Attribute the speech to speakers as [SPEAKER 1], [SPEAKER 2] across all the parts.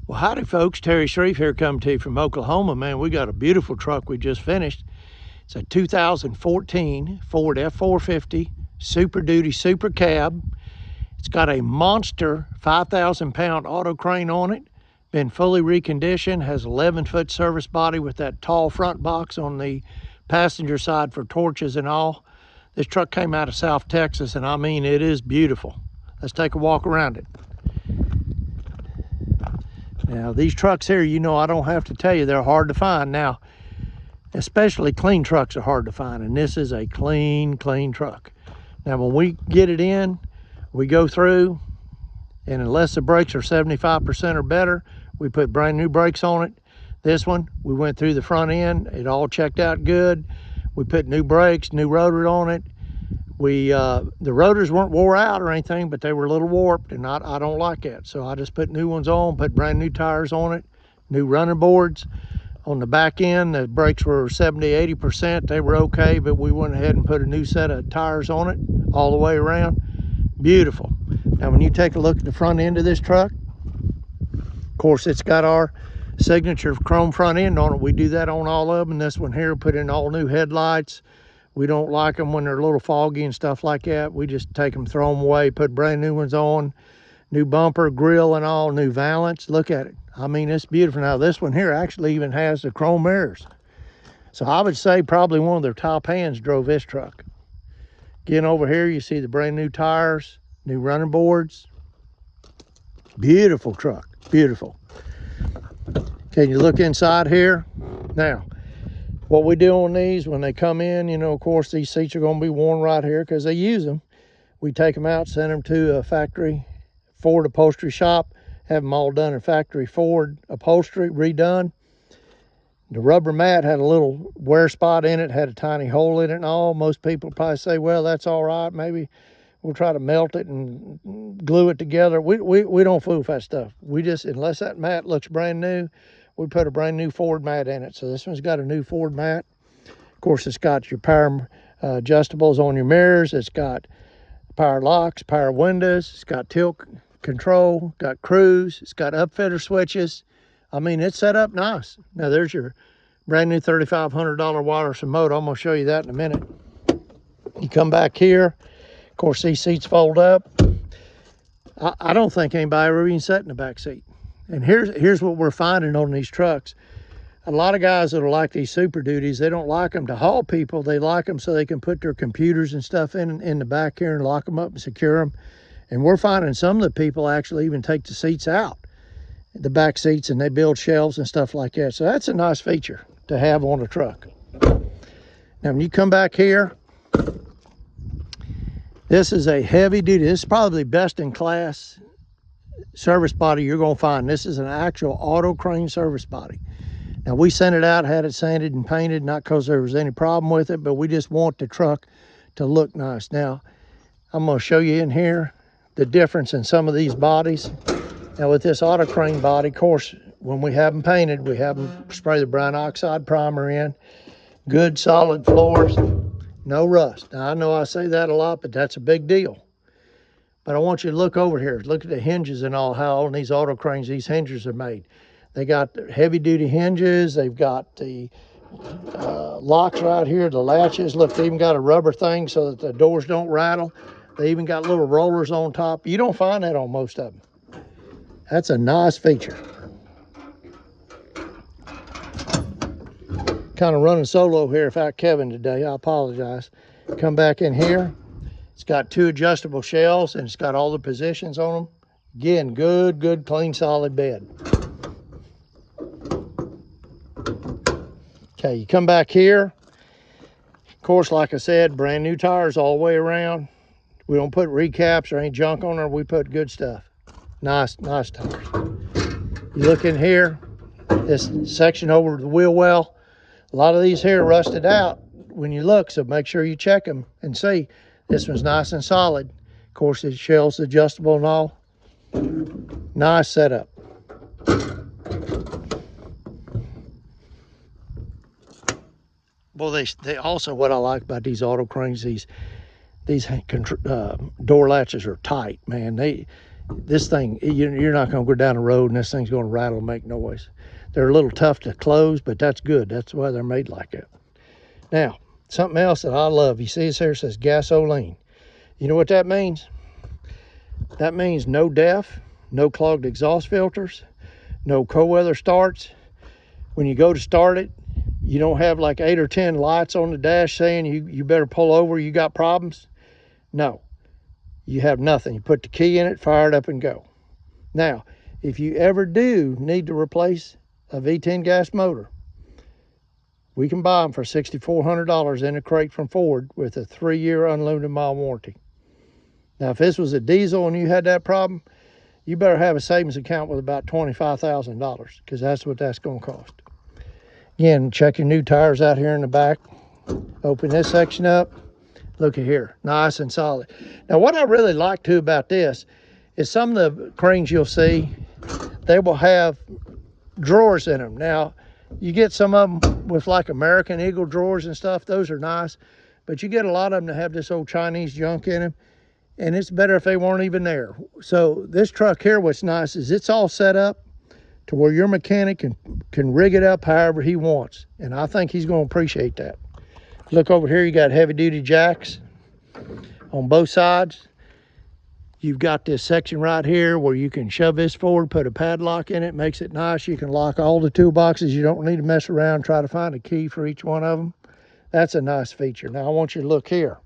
[SPEAKER 1] Well, howdy folks, Terry Shreve here coming to you from Oklahoma. Man, we got a beautiful truck we just finished. It's a 2014 Ford F450 Super Duty Super Cab. It's got a monster 5,000 pound auto crane on it. Been fully reconditioned, has 11-foot service body with that tall front box on the passenger side for torches and all. This truck came out of South Texas, and I mean, it is beautiful. Let's take a walk around it. Now, these trucks here, you know, I don't have to tell you, they're hard to find. Now, especially clean trucks are hard to find, and this is a clean truck. Now, when we get it in, we go through, and unless the brakes are 75% or better, we put brand new brakes on it. This one, we went through the front end, it all checked out good. We put new brakes, new rotor on it. The rotors weren't wore out or anything, but they were a little warped, and I don't like that. So I just put new ones on, put brand new tires on it, new running boards. On the back end, the brakes were 70–80%. They were okay, but we went ahead and put a new set of tires on it all the way around. Beautiful. Now, when you take a look at the front end of this truck, of course, it's got our signature chrome front end on it. We do that on all of them. This one here, put in all new headlights. We don't like them when they're a little foggy and stuff like that. We just take them, throw them away, put brand new ones on. New bumper, grill, and all, new valance. Look at it. I mean, it's beautiful. Now, this one here actually even has the chrome mirrors. So I would say probably one of their top hands drove this truck. Getting over here, you see the brand new tires, new running boards. Beautiful truck, beautiful. Can you look inside here? Now, what we do on these when they come in, you know, of course, these seats are going to be worn right here because they use them. We take them out, send them to a factory Ford upholstery shop, have them all done in factory Ford upholstery, redone. The rubber mat had a little wear spot in it, had a tiny hole in it and all. Most people probably say, well, that's all right. Maybe we'll try to melt it and glue it together. We don't fool with that stuff. We just, unless that mat looks brand new, we put a brand new Ford mat in it. So this one's got a new Ford mat. Of course, it's got your power adjustables on your mirrors. It's got power locks, power windows. It's got tilt control, got cruise. It's got upfitter switches. I mean, it's set up nice. Now, there's your brand new $3,500 wireless remote. I'm going to show you that in a minute. You come back here. Of course, these seats fold up. I don't think anybody ever even sat in the back seat. And here's what we're finding on these trucks. A lot of guys that are like these Super Duties, they don't like them to haul people. They like them so they can put their computers and stuff in the back here and lock them up and secure them. And we're finding some of the people actually even take the seats out, the back seats, and they build shelves and stuff like that. So that's a nice feature to have on a truck. Now, when you come back here, this is a heavy duty. This is probably best in class service body you're going to find. This is an actual auto crane service body. Now, we sent it out, had it sanded and painted, not because there was any problem with it, but we just want the truck to look nice. Now, I'm going to show you in here the difference in some of these bodies. Now, with this auto crane body, of course, when we have them painted, we have them spray the brown oxide primer in. Good solid floors, no rust. Now, I know I say that a lot, but that's a big deal. But I want you to look over here. Look at the hinges and all, how on these auto cranes these hinges are made. They got heavy duty hinges. They've got the locks right here, the latches. Look, they even got a rubber thing so that the doors don't rattle. They even got little rollers on top. You don't find that on most of them. That's a nice feature. Kind of running solo here without Kevin today. I apologize. Come back in here. It's got two adjustable shelves, and it's got all the positions on them. Again, good, clean, solid bed. Okay, you come back here. Of course, like I said, brand new tires all the way around. We don't put recaps or any junk on there. We put good stuff. Nice tires. You look in here, this section over the wheel well. A lot of these here rusted out when you look, so make sure you check them and see. This one's nice and solid. Of course, it shell's adjustable and all. Nice setup. Well, they also, what I like about these auto cranes, these door latches are tight, man. this thing, you're not going to go down the road and this thing's going to rattle and make noise. They're a little tough to close, but that's good. That's why they're made like that. Now, something else that I love, you see this here, it says gasoline. You know what that means? That means no DEF, no clogged exhaust filters, no cold weather starts. When you go to start it, you don't have like 8 or 10 lights on the dash saying you better pull over, you got problems. No, you have nothing. You put the key in it, fire it up and go. Now, if you ever do need to replace a V10 gas motor, we can buy them for $6,400 in a crate from Ford with a 3-year unlimited mile warranty. Now, if this was a diesel and you had that problem, you better have a savings account with about $25,000 because that's what that's going to cost. Again, check your new tires out here in the back. Open this section up. Look at here, nice and solid. Now, what I really like too about this is some of the cranes you'll see, they will have drawers in them. Now, you get some of them with like American Eagle drawers and stuff. Those are nice, but you get a lot of them that have this old Chinese junk in them, and it's better if they weren't even there. So this truck here, what's nice is it's all set up to where your mechanic can rig it up however he wants. And I think he's going to appreciate that. Look over here, you got heavy duty jacks on both sides. You've got this section right here where you can shove this forward, put a padlock in it, makes it nice. You can lock all the toolboxes. You don't need to mess around, try to find a key for each one of them. That's a nice feature. Now I want you to look here.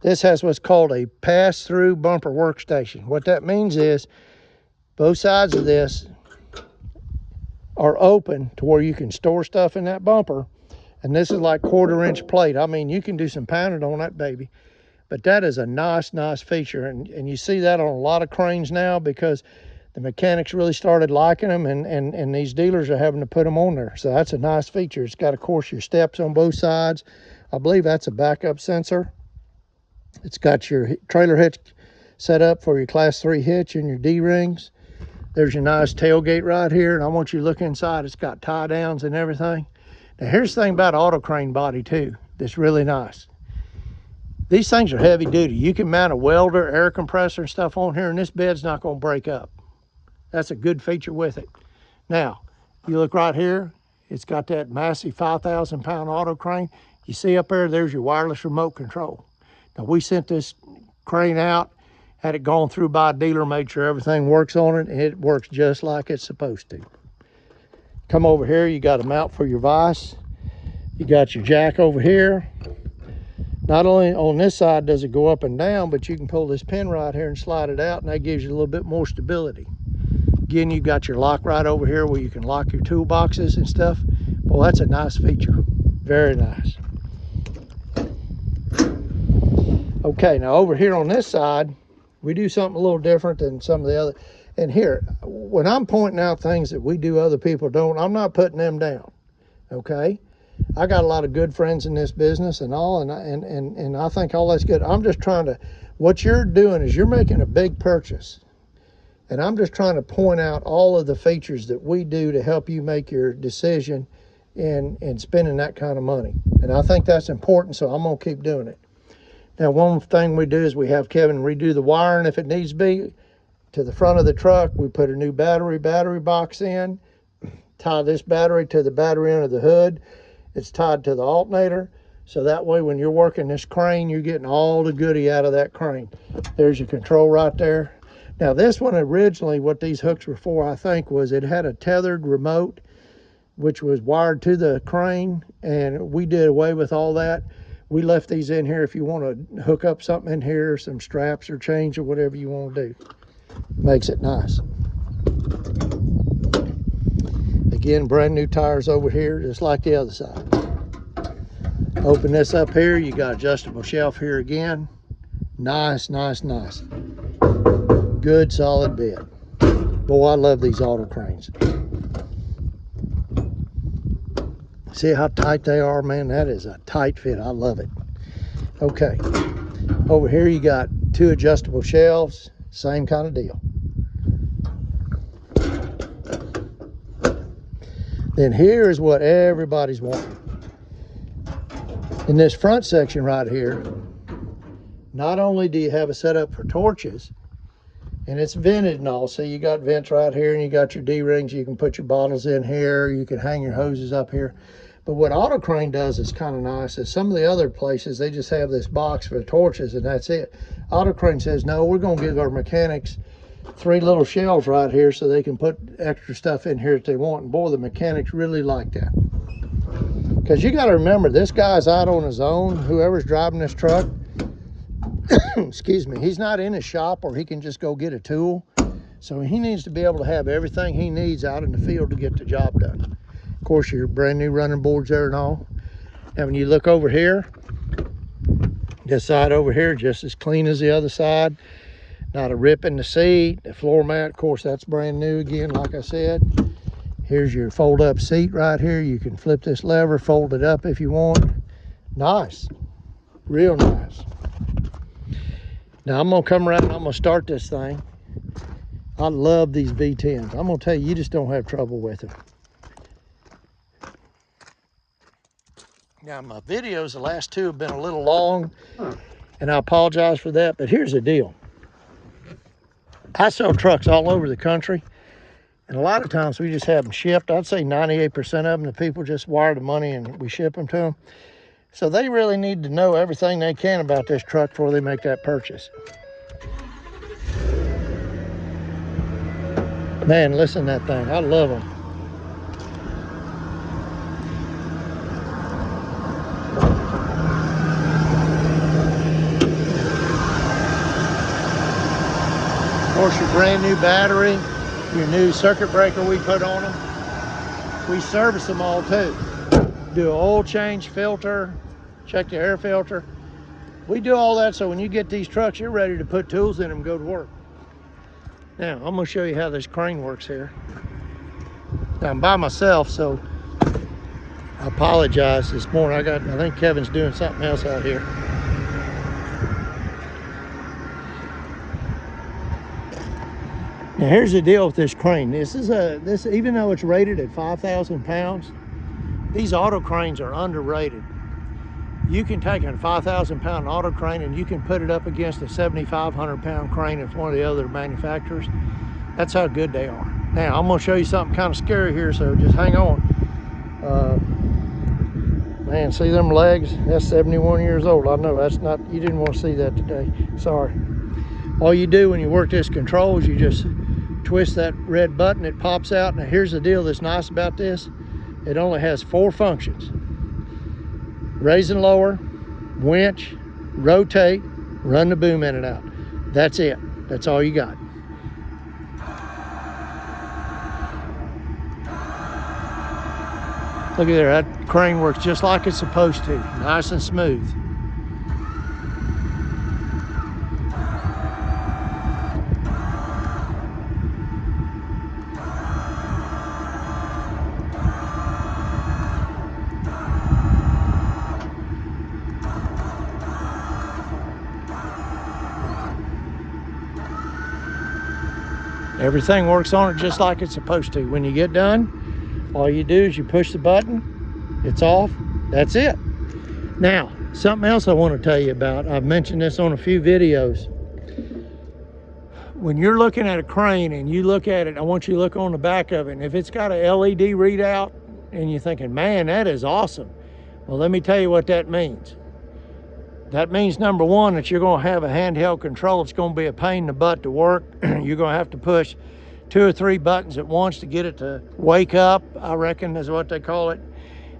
[SPEAKER 1] This has what's called a pass-through bumper workstation. What that means is both sides of this are open to where you can store stuff in that bumper. And this is like 1/4-inch plate. I mean, you can do some pounding on that baby. But that is a nice feature. And you see that on a lot of cranes now because the mechanics really started liking them and these dealers are having to put them on there. So that's a nice feature. It's got, of course, your steps on both sides. I believe that's a backup sensor. It's got your trailer hitch set up for your class 3 hitch and your D-rings. There's your nice tailgate right here. And I want you to look inside. It's got tie downs and everything. Now, here's the thing about auto crane body too that's really nice. These things are heavy duty. You can mount a welder, air compressor and stuff on here, and this bed's not going to break up. That's a good feature with it. Now, you look right here, it's got that massive 5,000-pound auto crane. You see up there, there's your wireless remote control. Now, we sent this crane out, had it gone through by a dealer, made sure everything works on it, and it works just like it's supposed to. Come over here, you got a mount for your vise. You got your jack over here. Not only on this side does it go up and down, but you can pull this pin right here and slide it out, and that gives you a little bit more stability. Again, you've got your lock right over here where you can lock your toolboxes and stuff. Well, that's a nice feature. Very nice. Okay, now over here on this side, we do something a little different than some of the other. And here, when I'm pointing out things that we do other people don't, I'm not putting them down, okay? I got a lot of good friends in this business and all, and I think all that's good. I'm just trying to, what you're doing is you're making a big purchase. And I'm just trying to point out all of the features that we do to help you make your decision in spending that kind of money. And I think that's important, so I'm gonna keep doing it. Now, one thing we do is we have Kevin redo the wiring if it needs to be. To the front of the truck, we put a new battery box in, tie this battery to the battery under the hood. It's tied to the alternator, so that way when you're working this crane, you're getting all the goodie out of that crane. There's your control right there. Now, this one originally, what these hooks were for, I think, was it had a tethered remote, which was wired to the crane, and we did away with all that. We left these in here if you want to hook up something in here, some straps or chains or whatever you want to do. Makes it nice. Again, brand new tires over here, just like the other side. Open this up here, you got adjustable shelf here again. Nice. Good, solid bed. Boy, I love these auto cranes. See how tight they are, man? That is a tight fit. I love it. Okay, over here you got 2 adjustable shelves, same kind of deal. Then here is what everybody's wanting. In this front section right here, not only do you have a setup for torches, And it's vented and all. So you got vents right here, and you got your D-rings. You can put your bottles in here. You can hang your hoses up here. But what Auto Crane does is kind of nice. Is some of the other places, they just have this box for the torches and that's it. Auto Crane says, no, we're going to give our mechanics 3 little shelves right here so they can put extra stuff in here if they want. And boy, the mechanics really like that. Because you got to remember, this guy's out on his own. Whoever's driving this truck, excuse me, he's not in a shop or he can just go get a tool. So he needs to be able to have everything he needs out in the field to get the job done. Of course, your brand new running boards there and all. And when you look over here, this side over here, just as clean as the other side. Not a rip in the seat. The floor mat, of course, that's brand new again, like I said. Here's your fold up seat right here. You can flip this lever, fold it up if you want. Nice, real nice. Now I'm gonna come around and I'm gonna start this thing. I love these V10s. I'm gonna tell you, you just don't have trouble with them. Now my videos, the last 2 have been a little long, and I apologize for that, but here's the deal. I sell trucks all over the country, and a lot of times we just have them shipped. I'd say 98% of them, the people just wire the money and we ship them to them. So they really need to know everything they can about this truck before they make that purchase. Man, listen to that thing. I love them. Of course, your brand new battery, your new circuit breaker we put on them. We service them all too. Do an oil change, filter, check the air filter. We do all that so when you get these trucks, you're ready to put tools in them and go to work. Now, I'm gonna show you how this crane works here. Now, I'm by myself, so I apologize this morning. I think Kevin's doing something else out here. Now here's the deal with this crane. This even though it's rated at 5,000 pounds, these auto cranes are underrated. You can take a 5,000 pound auto crane and you can put it up against a 7,500 pound crane at one of the other manufacturers. That's how good they are. Now I'm gonna show you something kind of scary here, so just hang on. Man, see them legs? That's 71 years old. I know that's not, you didn't want to see that today. Sorry. All you do when you work this controls, you just twist that red button, it pops out. Now here's the deal that's nice about this. It only has 4 functions. Raise and lower, winch, rotate, run the boom in and out. That's it. That's all you got. Look at there, that crane works just like it's supposed to. Nice and smooth. Everything works on it just like it's supposed to. When you get done, all you do is you push the button, it's off, that's it. Now, something else I want to tell you about. I've mentioned this on a few videos. When you're looking at a crane and you look at it, I want you to look on the back of it. And if it's got a LED readout and you're thinking, man, that is awesome. Well, let me tell you what that means. That means, number one, that you're going to have a handheld control. It's going to be a pain in the butt to work. You're going to have to push 2 or 3 buttons at once to get it to wake up, I reckon is what they call it.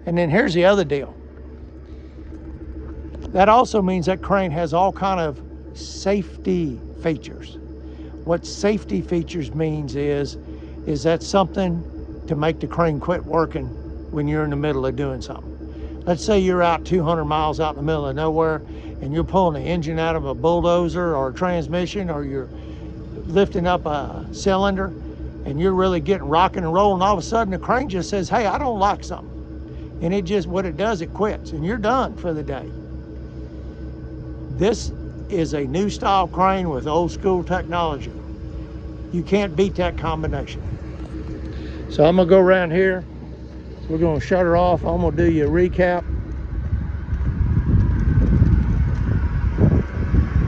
[SPEAKER 1] And then here's the other deal. That also means that crane has all kind of safety features. What safety features means is that something to make the crane quit working when you're in the middle of doing something. Let's say you're out 200 miles out in the middle of nowhere and you're pulling the engine out of a bulldozer or a transmission, or you're lifting up a cylinder and you're really getting rocking and rolling. All of a sudden the crane just says, hey, I don't like something. And it just, what it does, it quits and you're done for the day. This is a new style crane with old school technology. You can't beat that combination. So I'm gonna go around here. We're gonna shut her off. I'm gonna do you a recap.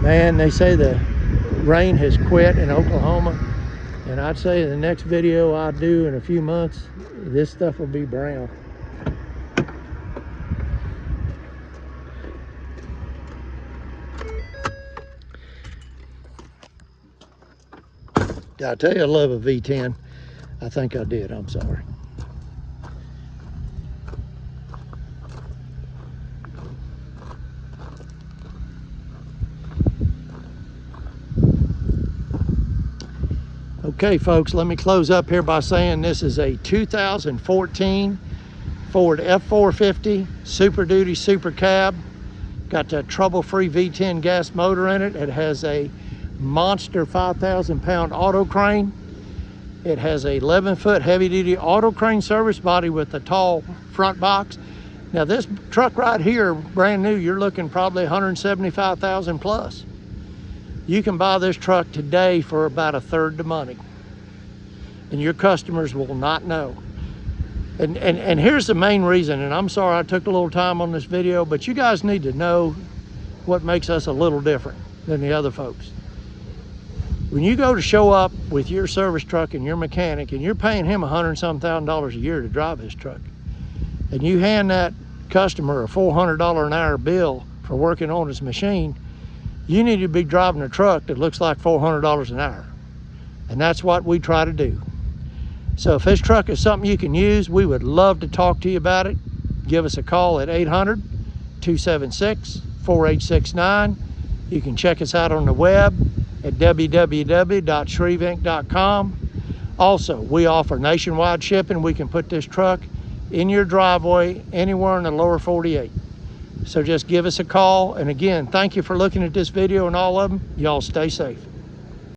[SPEAKER 1] Man, they say the rain has quit in Oklahoma, and I'd say the next video I do in a few months, this stuff will be brown. Did I tell you I love a V10? I think I did, I'm sorry. Okay, folks, let me close up here by saying this is a 2014 Ford F450 Super Duty Super Cab. Got that trouble-free V10 gas motor in it. It has a monster 5,000-pound auto crane. It has a 11-foot heavy-duty auto crane service body with a tall front box. Now this truck right here, brand new, you're looking probably 175,000 plus. You can buy this truck today for about 1/3 the money, and your customers will not know. And here's the main reason, and I'm sorry I took a little time on this video, but you guys need to know what makes us a little different than the other folks. When you go to show up with your service truck and your mechanic, and you're paying him $100,000 a year to drive his truck, and you hand that customer a $400 an hour bill for working on his machine, you need to be driving a truck that looks like $400 an hour. And that's what we try to do. So if this truck is something you can use, we would love to talk to you about it. Give us a call at 800-276-4869. You can check us out on the web at www.shreveinc.com. Also, we offer nationwide shipping. We can put this truck in your driveway anywhere in the lower 48. So just give us a call. And again, thank you for looking at this video and all of them. Y'all stay safe.